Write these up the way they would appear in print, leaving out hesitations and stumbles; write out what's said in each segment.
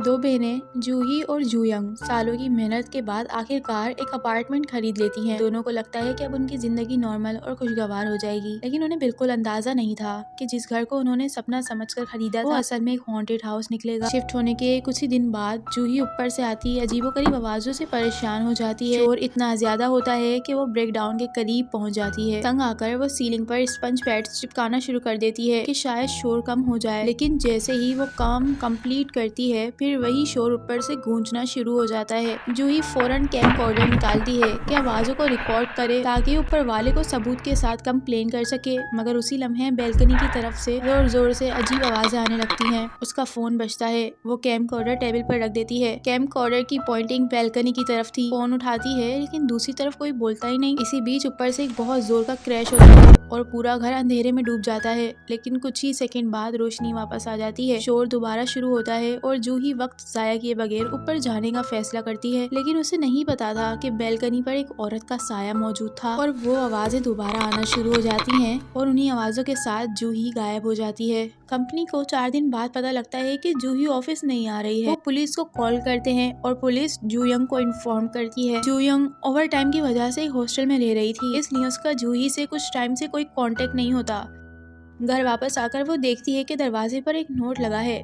दो बहनें जूही और जूयंग सालों की मेहनत के बाद आखिरकार एक अपार्टमेंट खरीद लेती हैं। दोनों को लगता है कि अब उनकी जिंदगी नॉर्मल और खुशगवार हो जाएगी, लेकिन उन्हें बिल्कुल अंदाजा नहीं था कि जिस घर को उन्होंने सपना समझकर खरीदा था, वो असल में एक हॉन्टेड हाउस निकलेगा। शिफ्ट होने के कुछ ही दिन बाद जूही ऊपर से आती अजीबोगरीब आवाजों से परेशान हो जाती है। शोर इतना ज्यादा होता है कि वो ब्रेक डाउन के करीब पहुंच जाती है। तंग आकर वो सीलिंग पर स्पंज पैड्स चिपकाना शुरू कर देती है कि शायद शोर कम हो जाए, लेकिन जैसे ही वो काम कंप्लीट करती है फिर वही शोर ऊपर से गूंजना शुरू हो जाता है। जूही फौरन कैमकॉर्डर निकालती है कि आवाजों को रिकॉर्ड करे ताकि ऊपर वाले को सबूत के साथ कंप्लेन कर सके, मगर उसी लम्हे बैल्कनी की तरफ से जोर जोर से अजीब आवाजें आने लगती हैं। उसका फोन बजता है। वो कैमकॉर्डर टेबल पर रख देती है। कैमकॉर्डर की पॉइंटिंग बैल्कनी की तरफ थी। फोन उठाती है लेकिन दूसरी तरफ कोई बोलता ही नहीं। इसी बीच ऊपर से एक बहुत जोर का क्रैश होता है और पूरा घर अंधेरे में डूब जाता है, लेकिन कुछ ही सेकंड बाद रोशनी वापस आ जाती है। शोर दोबारा शुरू होता है और जूही वक्त जाया किए बगैर ऊपर जाने का फैसला करती है, लेकिन उसे नहीं पता था कि बैल्कनी पर एक औरत का साया मौजूद था और वो आवाजें दोबारा आना शुरू हो जाती हैं और उन्हीं आवाजों के साथ जूही गायब हो जाती है। कंपनी को 4 दिन बाद पता लगता है कि जूही ऑफिस नहीं आ रही है। वो पुलिस को कॉल करते हैं और पुलिस जूयंग को इन्फॉर्म करती है। जूयंग ओवर टाइम की वजह से हॉस्टल में रह रही थी, इसलिए उसका जूही से कुछ टाइम से कोई कांटेक्ट नहीं होता। घर वापस आकर वो देखती है कि दरवाजे पर एक नोट लगा है,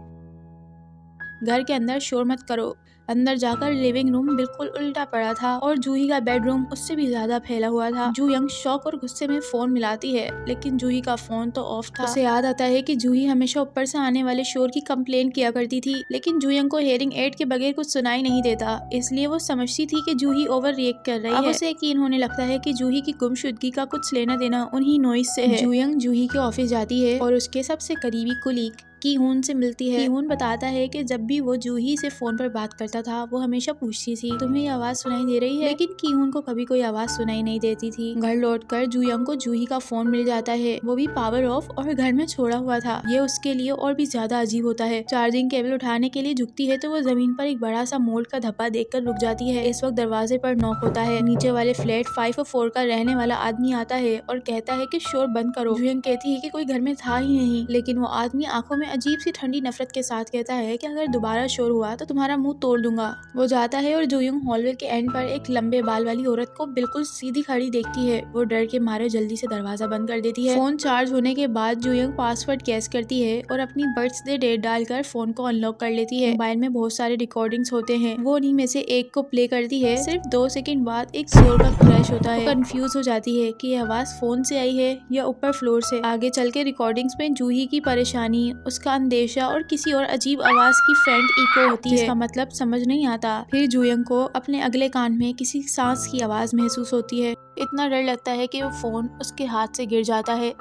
घर के अंदर शोर मत करो। अंदर जाकर लिविंग रूम बिल्कुल उल्टा पड़ा था और जूही का बेडरूम उससे भी ज्यादा फैला हुआ था। जूयंग शौक और गुस्से में फोन मिलाती है, लेकिन जूही का फोन तो ऑफ था। उसे याद आता है कि जूही हमेशा ऊपर से आने वाले शोर की कंप्लेंट किया करती थी, लेकिन जूयंग को हियरिंग एड के बगैर कुछ सुनाई नहीं देता, इसलिए वो समझती थी कि जूही ओवर रिएक्ट कर रही है। अब उसे यकीन होने लगता है कि जूही की गुमशुदगी का कुछ लेना देना उन्हीं नॉइज से है। जूयंग जूही के ऑफिस जाती है और उसके सबसे करीबी कुलीग कीहून से मिलती है। कीहून बताता है कि जब भी वो जूही से फोन पर बात करता था वो हमेशा पूछती थी, तुम्हें ये आवाज सुनाई दे रही है, लेकिन कीहून को कभी कोई आवाज सुनाई नहीं देती थी। घर लौटकर जूयंग को जूही का फोन मिल जाता है, वो भी पावर ऑफ और घर में छोड़ा हुआ था। ये उसके लिए और भी ज्यादा अजीब होता है। चार्जिंग केबल उठाने के लिए झुकती है तो वो जमीन पर एक बड़ा सा मोल्ड का धब्बा देखकर रुक जाती है। इस वक्त दरवाजे पर नॉक होता है। नीचे वाले फ्लैट 504 का रहने वाला आदमी आता है और कहता है कि शोर बंद करो। जूयंग कहती है कि कोई घर में था ही नहीं, लेकिन वो आदमी आंखों में अजीब सी ठंडी नफरत के साथ कहता है कि अगर दोबारा शोर हुआ तो तुम्हारा मुंह तोड़ दूंगा। वो जाता है और जूयंग हॉलवे के एंड पर एक लंबे बाल वाली औरत को बिल्कुल सीधी खड़ी देखती है। वो डर के मारे जल्दी से दरवाजा बंद कर देती है। फोन चार्ज होने के बाद जूयंग पासवर्ड गैस करती है और अपनी बर्थडे डेट डालकर फोन को अनलॉक कर लेती है। मोबाइल में बहुत सारे रिकॉर्डिंग्स होते हैं, वो उन्हीं में से एक को प्ले करती है। सिर्फ 2 सेकंड बाद एक जोर का क्रैश होता है। कंफ्यूज हो जाती है कि ये आवाज फोन से आई है या ऊपर फ्लोर से। आगे चल के रिकॉर्डिंग्स में जूही की परेशानी, उसका अंदेशा और किसी और अजीब आवाज की फेंट इको होती है, जिसका मतलब समझ नहीं आता। फिर जूयंग को अपने अगले कान में किसी सांस की आवाज महसूस होती है। इतना डर लगता है कि वो फोन उसके हाथ से गिर जाता है।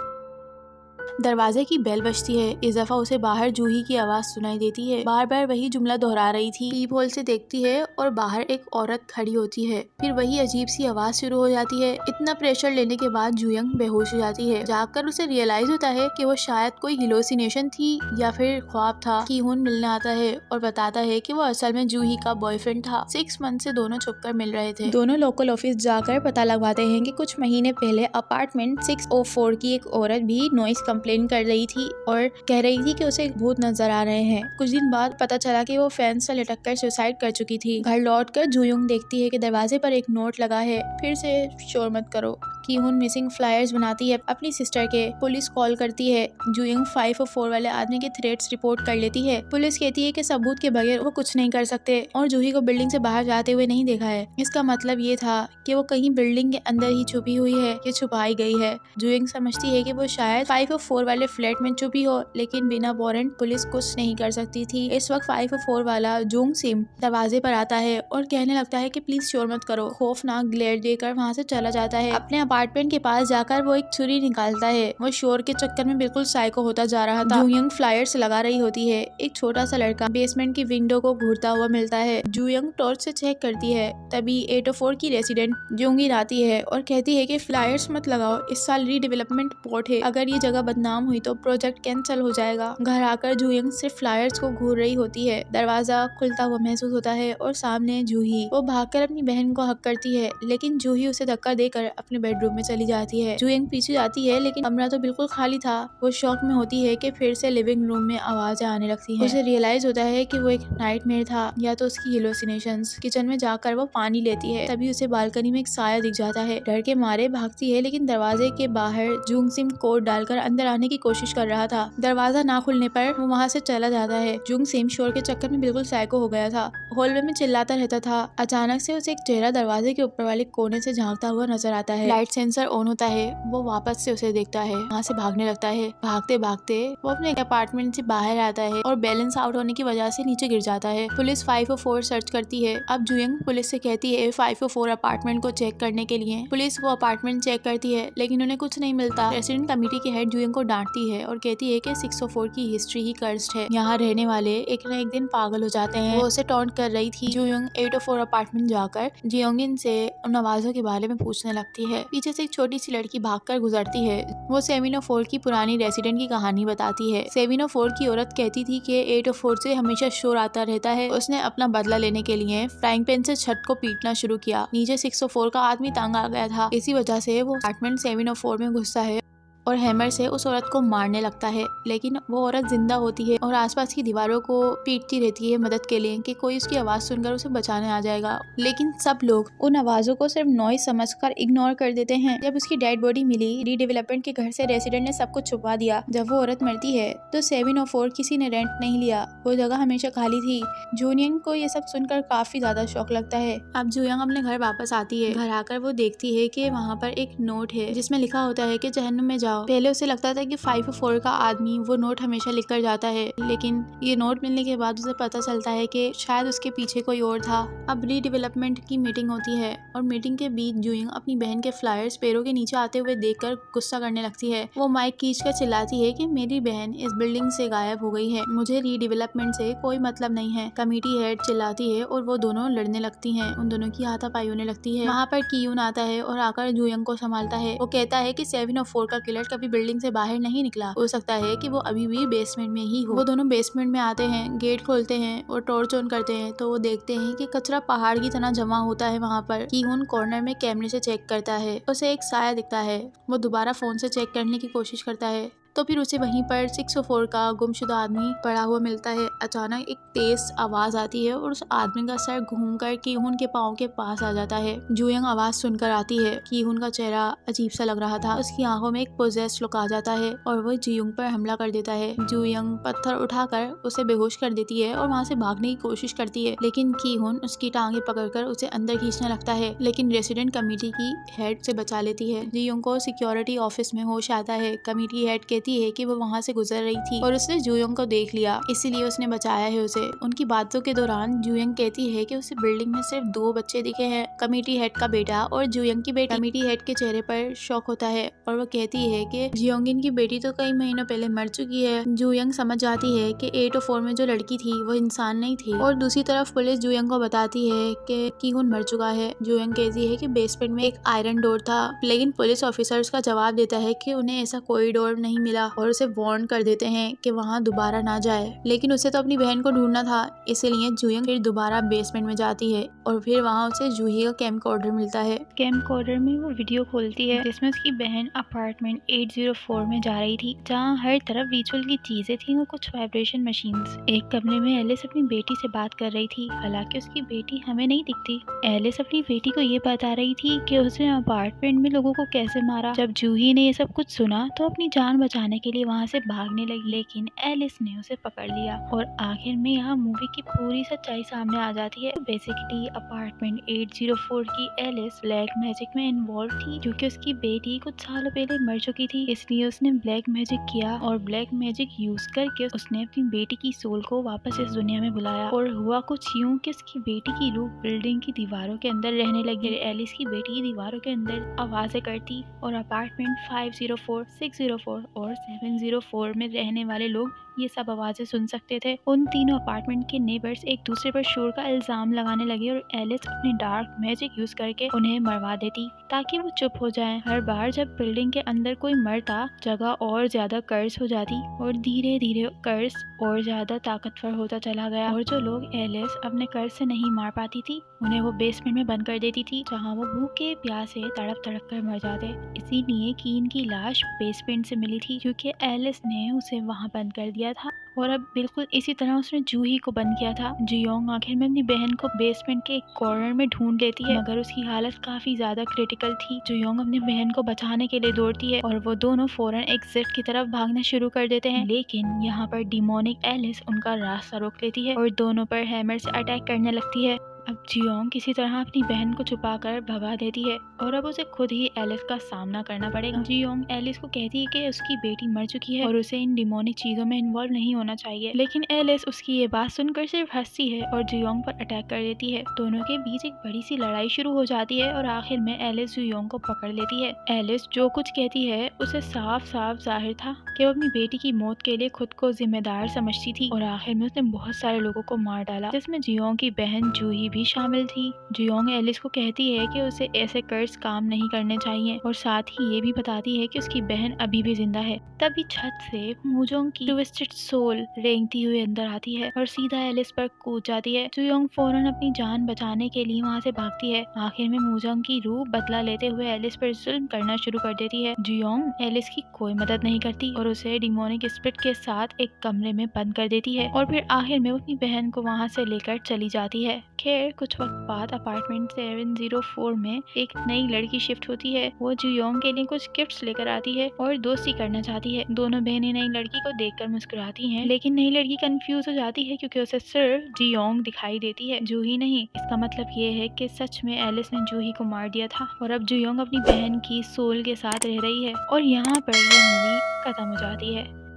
दरवाजे की बेल बजती है। इस दफा उसे बाहर जूही की आवाज सुनाई देती है। बार बार वही जुमला दोहरा रही थी। पीप होल से देखती है और बाहर एक औरत खड़ी होती है। फिर वही अजीब सी आवाज शुरू हो जाती है। इतना प्रेशर लेने के बाद जूयंग बेहोश हो जाती है। जागकर उसे रियलाइज होता है कि वो शायद कोई हिलोसिनेशन थी या फिर ख्वाब था। कीहून मिलने आता है और बताता है कि वो असल में जूही का बॉयफ्रेंड था। 6 मंथ से दोनों छुपकर मिल रहे थे। दोनों लोकल ऑफिस जाकर पता लगवाते हैं कि कुछ महीने पहले अपार्टमेंट 604 की एक औरत भी नॉइस कंप्लेंट कर रही थी और कह रही थी कि उसे भूत नजर आ रहे हैं। कुछ दिन बाद पता चला कि वो फैंस से लटक कर सुसाइड कर चुकी थी। घर लौटकर जूयंग देखती है कि दरवाजे पर एक नोट लगा है, फिर से शोर मत करो। कीहून मिसिंग फ्लायर्स बनाती है अपनी सिस्टर के। पुलिस कॉल करती है। जूयंग 504 वाले आदमी के थ्रेट्स रिपोर्ट कर लेती है। पुलिस कहती है कि सबूत के बगैर वो कुछ नहीं कर सकते और जूही को बिल्डिंग से बाहर जाते हुए नहीं देखा है। इसका मतलब ये था कि वो कहीं बिल्डिंग के अंदर ही छुपी हुई है या छुपाई गई है। जूयंग समझती है कि वो शायद 504 वाले फ्लैट में छुपी हो, लेकिन बिना वारंट पुलिस कुछ नहीं कर सकती थी। इस वक्त 504 वाला जोंग सिम दरवाजे पर आता है और कहने लगता है कि प्लीज शोर मत करो। खौफनाक ग्लेयर देकर वहाँ से चला जाता है। अपने अपार्टमेंट के पास जाकर वो एक छुरी निकालता है। वो शोर के चक्कर में बिल्कुल साइको होता जा रहा था। जूयंग फ्लायर्स लगा रही होती है। एक छोटा सा लड़का बेसमेंट की विंडो को घूरता हुआ मिलता है। जूयंग टॉर्च से चेक करती है, तभी 804 की रेसिडेंट जोंगिन आती है और कहती है कि फ्लायर्स मत लगाओ, इस साल रीडेवलपमेंट प्लॉट है, अगर ये जगह बदनाम हुई तो प्रोजेक्ट कैंसिल हो जाएगा। घर आकर जूयंग सिर्फ फ्लायर्स को घूर रही होती है। दरवाजा खुलता हुआ महसूस होता है और सामने जूही। वो भागकर अपनी बहन को हक करती है, लेकिन जूही उसे धक्का देकर अपने बेडरूम रूम में चली जाती है। जुयंग पीछे जाती है लेकिन कमरा तो बिल्कुल खाली था। वो शॉक में होती है कि फिर से लिविंग रूम में आवाजें आने लगती हैं। उसे रियलाइज होता है कि वो एक नाइटमेयर था या तो उसकी हेलुसिनेशंस। किचन में जाकर वो पानी लेती है, तभी उसे बालकनी में एक साया दिख जाता है। डर के मारे भागती है लेकिन दरवाजे के बाहर जुंग सिम कोड डालकर अंदर आने की कोशिश कर रहा था। दरवाजा ना खुलने पर वो वहाँ से चला जाता है। जुंग सिम शोर के चक्कर में बिल्कुल साइको हो गया था। हॉलवे में चिल्लाता रहता था। अचानक से उसे एक चेहरा दरवाजे के ऊपर वाले कोने से झांकता हुआ नजर आता है। लाइट सेंसर ऑन होता है। वो वापस से उसे देखता है, वहाँ से भागने लगता है। भागते भागते वो अपने अपार्टमेंट से बाहर आता है और बैलेंस आउट होने की वजह से नीचे गिर जाता है। पुलिस 504 सर्च करती है। अब जुयंग पुलिस से कहती है 504 अपार्टमेंट को चेक करने के लिए। पुलिस वो अपार्टमेंट चेक करती है लेकिन उन्हें कुछ नहीं मिलता। रेसिडेंट कमेटी की हेड जुयंग को डांटती है और कहती है कि 604 की हिस्ट्री ही कर्स्ड है। यहाँ रहने वाले एक न एक दिन पागल हो जाते हैं। वो उसे टॉन्ट कर रही थी। जुयंग 804 अपार्टमेंट जाकर जियोंगिन से उन आवाजों के बारे में पूछने लगती है। पीछे से एक छोटी सी लड़की भागकर गुजरती है। वो 704 की पुरानी रेसिडेंट की कहानी बताती है। 704 की औरत कहती थी कि 804 से हमेशा शोर आता रहता है। उसने अपना बदला लेने के लिए फ्राइंग पैन से छत को पीटना शुरू किया। नीचे 604 का आदमी तंग आ गया था। इसी वजह से वो अपार्टमेंट 704 में घुसता है और हैमर से उस औरत को मारने लगता है। लेकिन वो औरत जिंदा होती है और आसपास की दीवारों को पीटती रहती है मदद के लिए कि कोई उसकी आवाज सुनकर उसे बचाने आ जाएगा। लेकिन सब लोग उन आवाजों को सिर्फ नॉइज समझकर इग्नोर कर देते हैं। जब उसकी डेड बॉडी मिली, रीडेवलपमेंट के घर से रेसिडेंट ने सब कुछ छुपा दिया। जब वो औरत मरती है तो 704 किसी ने रेंट नहीं लिया। वो जगह हमेशा खाली थी। जूनियंग को ये सब सुनकर काफी ज्यादा शौक लगता है। अब जूयंग अपने घर वापस आती है। घर आकर वो देखती है कि वहाँ पर एक नोट है जिसमें लिखा होता है कि जहन्नुम में जाओ। पहले उसे लगता था कि 504 का आदमी वो नोट हमेशा लिख कर जाता है, लेकिन ये नोट मिलने के बाद उसे पता चलता है कि शायद उसके पीछे कोई और था। अब रीडेवलपमेंट की मीटिंग होती है और मीटिंग के बीच जुयंग अपनी बहन के फ्लायर्स पैरों के नीचे आते हुए देखकर गुस्सा करने लगती है। वो माइक खींचकर चिल्लाती है कि मेरी बहन इस बिल्डिंग से गायब हो गई है, मुझे रीडेवलपमेंट से कोई मतलब नहीं है। कमेटी हेड चिल्लाती है और वो दोनों लड़ने लगती हैं। उन दोनों की हाथापाई होने लगती है। वहाँ पर कियून आता है और आकर जुयंग को संभालता है। वो कहता है कि 704 का किलर कभी बिल्डिंग से बाहर नहीं निकला। हो सकता है कि वो अभी भी बेसमेंट में ही हो। वो दोनों बेसमेंट में आते हैं, गेट खोलते हैं और टॉर्च ऑन करते हैं तो वो देखते हैं कि कचरा पहाड़ की तरह जमा होता है। वहाँ पर कीहून कॉर्नर में कैमरे से चेक करता है। उसे एक साया दिखता है। वो दोबारा फोन से चेक करने की कोशिश करता है तो फिर उसे वहीं पर 604 का गुमशुदा आदमी पड़ा हुआ मिलता है। अचानक एक तेज आवाज आती है और उस आदमी का सर घूमकर कीहून के पाँव के पास आ जाता है। जुयंग आवाज सुनकर आती है। कीहून का चेहरा अजीब सा लग रहा था। उसकी आंखों में एक पोजेस्ड लुक आ जाता है और वो जुयंग पर हमला कर देता है। जुयंग पत्थर उठाकर उसे बेहोश कर देती है और वहाँ से भागने की कोशिश करती है, लेकिन कीहून उसकी टांगे पकड़कर उसे अंदर खींचने लगता है, लेकिन रेसिडेंट कमेटी की हेड से बचा लेती है। जुयंग को सिक्योरिटी ऑफिस में होश आता है। कमेटी हेड कहती है कि वो वहाँ से गुजर रही थी और उसने जुयंग को देख लिया, इसीलिए उसने बचाया है उसे। उनकी बातों के दौरान जुयंग कहती है कि उसे बिल्डिंग में सिर्फ 2 बच्चे दिखे हैं, कमेटी हेड का बेटा और जुयंग की बेटी। कमेटी हेड के चेहरे पर शौक होता है और वो कहती है कि जियोंगिन की बेटी तो कई महीनों पहले मर चुकी है। जुयंग समझ जाती है कि 804 में जो लड़की थी वो इंसान नहीं थी। और दूसरी तरफ पुलिस जुयंग को बताती है कि कीहून मर चुका है। जुयंग कहती है कि बेसमेंट में एक आयरन डोर था, लेकिन पुलिस ऑफिसर्स का जवाब देता है कि उन्हें ऐसा कोई डोर नहीं मिला और उसे वार्न कर देते हैं कि वहाँ दोबारा ना जाए। लेकिन उसे तो अपनी बहन को ढूंढना था, इसीलिए जुयंग फिर दोबारा बेसमेंट में जाती है और फिर वहाँ उसे जूही का कैमकॉर्डर मिलता है। कैमकॉर्डर में वो वीडियो खोलती है जिसमें उसकी बहन अपार्टमेंट 804 में जा रही थी, जहाँ हर तरफ रिचुअल की चीजें थी और कुछ वाइब्रेशन मशीन्स। एक कमरे में एलिस अपनी बेटी से बात कर रही थी, हालांकि उसकी बेटी हमें नहीं दिखती। एलिस अपनी बेटी को ये बता रही थी कि उसने अपार्टमेंट में लोगों को कैसे मारा। जब जूही ने ये सब कुछ सुना तो अपनी जान बचाने के लिए वहाँ से भागने लगी, लेकिन एलिस ने उसे पकड़ लिया और आखिर में यहाँ मूवी की पूरी सच्चाई सामने आ जाती है। बेसिकली अपार्टमेंट 804 की एलिस ब्लैक मैजिक में इन्वॉल्व थी, क्योंकि उसकी बेटी कुछ सालों पहले मर चुकी थी, इसलिए उसने ब्लैक मैजिक किया और ब्लैक मैजिक यूज करके उसने अपनी बेटी की सोल को वापस इस दुनिया में बुलाया। और हुआ कुछ यूं कि उसकी बेटी की रूह बिल्डिंग की दीवारों के अंदर रहने लगी। एलिस की बेटी की दीवारों के अंदर आवाजें करती और अपार्टमेंट 504, 604 और 704 में रहने वाले लोग ये सब आवाजें सुन सकते थे। उन तीनों अपार्टमेंट के नेबर्स एक दूसरे पर शोर का इल्जाम लगाने लगे और एलिस अपनी डार्क मैजिक यूज करके उन्हें मरवा देती ताकि वो चुप हो जाएं। हर बार जब बिल्डिंग के अंदर कोई मरता, जगह और ज्यादा कर्स हो जाती और धीरे धीरे कर्स और ज्यादा ताकतवर होता चला गया। और जो लोग एलिस अपने कर्स से नहीं मार पाती थी, उन्हें वो बेसमेंट में बंद कर देती थी, जहाँ वो भूखे प्यासे तड़प तड़प कर मर जाते। इसीलिए कीन की लाश बेसमेंट से मिली थी, क्योंकि एलिस ने उसे वहाँ बंद कर दिया था। और अब बिल्कुल इसी तरह उसने जूही को बंद किया था। जियोंग आखिर में अपनी बहन को बेसमेंट के एक कॉर्नर में ढूंढ लेती है, मगर उसकी हालत काफी ज्यादा क्रिटिकल थी। जियोंग अपनी बहन को बचाने के लिए दौड़ती है और वो दोनों फौरन एग्जिट की तरफ भागना शुरू कर देते हैं। लेकिन यहाँ पर डिमोनिक एलिस उनका रास्ता रोक लेती है और दोनों पर हैमर से अटैक करने लगती है। अब जियोंग किसी तरह अपनी बहन को छुपाकर भगा देती है और अब उसे खुद ही एलिस का सामना करना पड़ेगा। जियोंग एलिस को कहती है कि उसकी बेटी मर चुकी है और उसे इन डिमोनिक चीजों में इन्वॉल्व नहीं होना चाहिए, लेकिन एलिस उसकी ये बात सुनकर सिर्फ हंसती है और जियोंग पर अटैक कर देती है। दोनों के बीच एक बड़ी सी लड़ाई शुरू हो जाती है और आखिर में एलिस जियोंग को पकड़ लेती है। एलिस जो कुछ कहती है उसे साफ साफ जाहिर था कि वो अपनी बेटी की मौत के लिए खुद को जिम्मेदार समझती थी और आखिर में उसने बहुत सारे लोगों को मार डाला, जिसमें जियोंग की बहन जूही भी शामिल थी। जियोंग एलिस को कहती है कि उसे ऐसे कर्स काम नहीं करने चाहिए और साथ ही ये भी बताती है कि उसकी बहन अभी भी जिंदा है। तभी छत से मूजोंग की ट्विस्टेड सोल रेंगती हुई अंदर आती है और सीधा एलिस पर कूद जाती है। जियोंग फौरन अपनी जान बचाने के लिए वहाँ से भागती है। आखिर में मूजोंग की रूह बदला लेते हुए एलिस पर जुल्म करना शुरू कर देती है। जियोंग एलिस की कोई मदद नहीं करती और उसे डिमोनिक स्पिरिट के साथ एक कमरे में बंद कर देती है और फिर आखिर में अपनी बहन को वहाँ से लेकर चली जाती है। खैर कुछ वक्त बाद अपार्टमेंट 704 में एक नई लड़की शिफ्ट होती है। वो जियोंग के लिए कुछ गिफ्ट्स लेकर आती है और दोस्ती करना चाहती है। दोनों बहनें नई लड़की को देखकर मुस्कुराती हैं, लेकिन नई लड़की कंफ्यूज हो जाती है क्योंकि उसे सिर्फ जियोंग दिखाई देती है, जूही नहीं। इसका मतलब ये है कि सच में एलिस ने जूही को मार दिया था और अब जियोंग अपनी बहन की सोल के साथ रह रही है। और यहाँ पर ये मूवी खत्म हो जाती है।